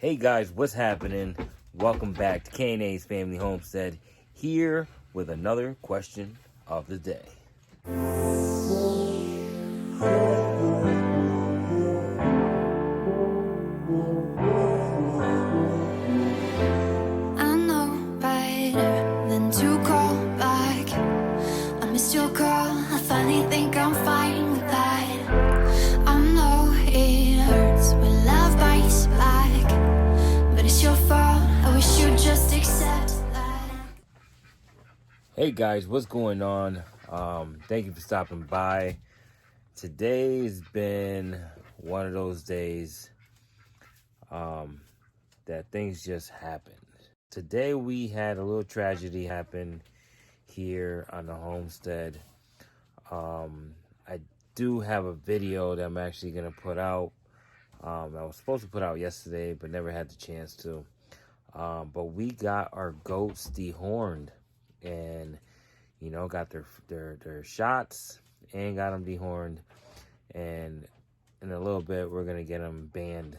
Hey guys, what's happening? Welcome back to K&A's Family Homestead, here with another question of the day. I know better than to call back. I missed your call, I finally think I'm fine with that. I know it hurts when love bites back, but it's your fault, I wish you'd just accept that. Hey guys, what's going on? Thank you for stopping by. Today's been one of those days that things just happened. Today we had a little tragedy happen here on the homestead. I do have a video that I'm actually going to put out. I was supposed to put out yesterday, but never had the chance to. But we got our goats dehorned and, got their shots and got them dehorned. And in a little bit, we're going to get them banned.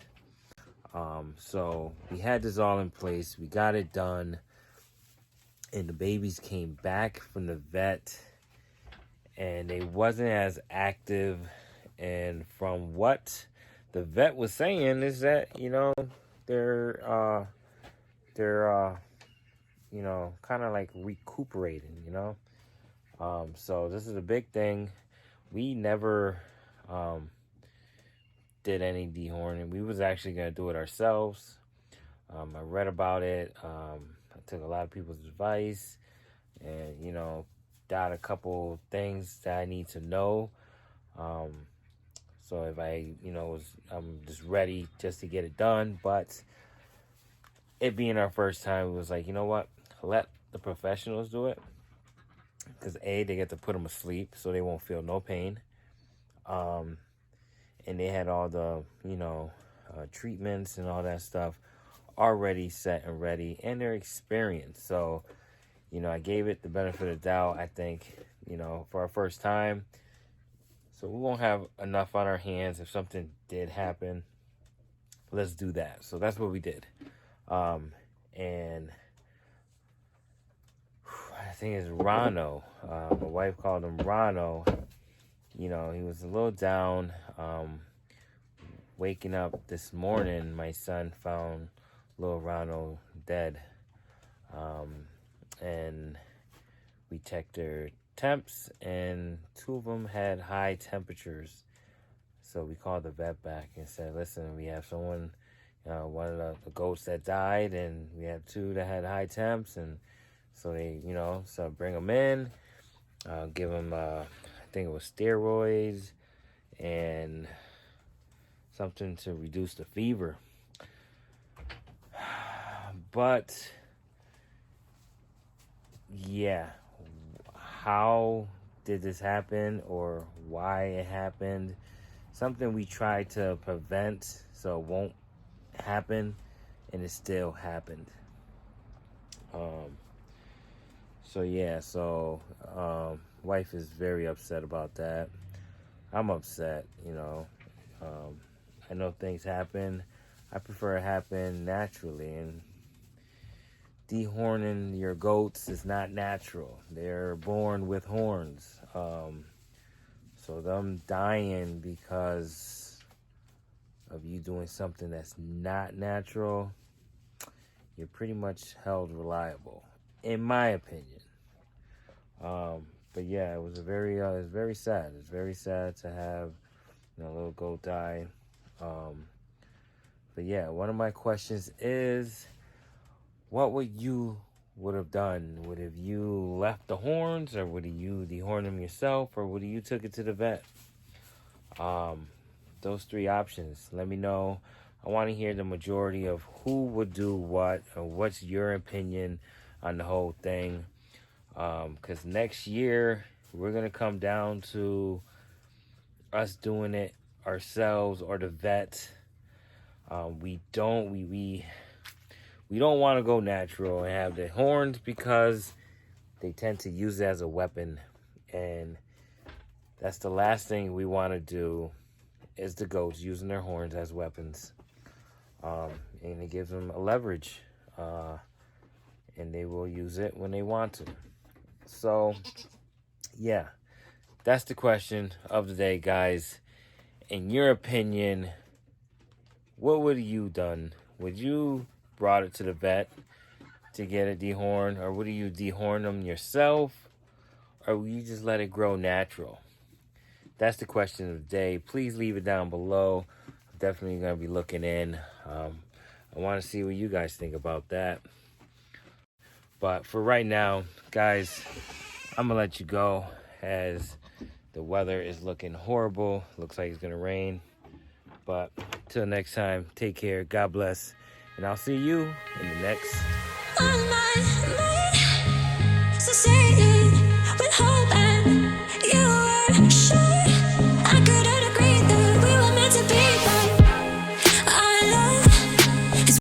So we had this all in place. We got it done. And the babies came back from the vet. And they wasn't as active. And from what the vet was saying is that, they're kind of like recuperating, So this is a big thing. We never did any dehorning. We was actually going to do it ourselves. I read about it. I took a lot of people's advice and, got a couple things that I need to know. So if I'm just ready just to get it done. But it being our first time, it was like, you know what? Let the professionals do it. Because A, they get to put them asleep so they won't feel no pain. And they had all the, treatments and all that stuff already set and ready. And they're experienced. So, I gave it the benefit of the doubt, I think, for our first time. So we won't have enough on our hands if something did happen. Let's do that. So that's what we did. And I think it's Rono. My wife called him Rono. He was a little down. Waking up this morning, my son found little Rono dead. And we checked their temps, and 2 of them had high temperatures. So we called the vet back and said, listen, we have someone, one of the goats that died, and we have 2 that had high temps. And so they, so bring them in, give them, I think it was steroids and something to reduce the fever. But yeah, how did this happen or why it happened? Something we tried to prevent so it won't happen, and it still happened. Wife is very upset about that. I'm upset, I know things happen. I prefer it happen naturally, and dehorning your goats is not natural. They're born with horns. So them dying because of you doing something that's not natural, you're pretty much held reliable, in my opinion. But yeah, it was very sad. It's very sad to have a little goat die. But yeah, one of my questions is, what would you have done? Would have you left the horns, or would you dehorn them yourself, or would you took it to the vet? Those 3 options. Let me know. I want to hear the majority of who would do what, or what's your opinion on the whole thing. Because next year, we're going to come down to us doing it ourselves or the vet. We don't want to go natural and have the horns because they tend to use it as a weapon. And that's the last thing we want to do, is the goats using their horns as weapons. and it gives them a leverage, and they will use it when they want to. So, yeah, that's the question of the day, guys. In your opinion, what would you done? Would you brought it to the vet to get it dehorned, or would you dehorn them yourself, or would you just let it grow natural? That's the question of the day. Please leave it down below. I'm definitely going to be looking in. I want to see what you guys think about that. But for right now, guys, I'm going to let you go as the weather is looking horrible. Looks like it's going to rain. But till next time, take care. God bless. And I'll see you in the next.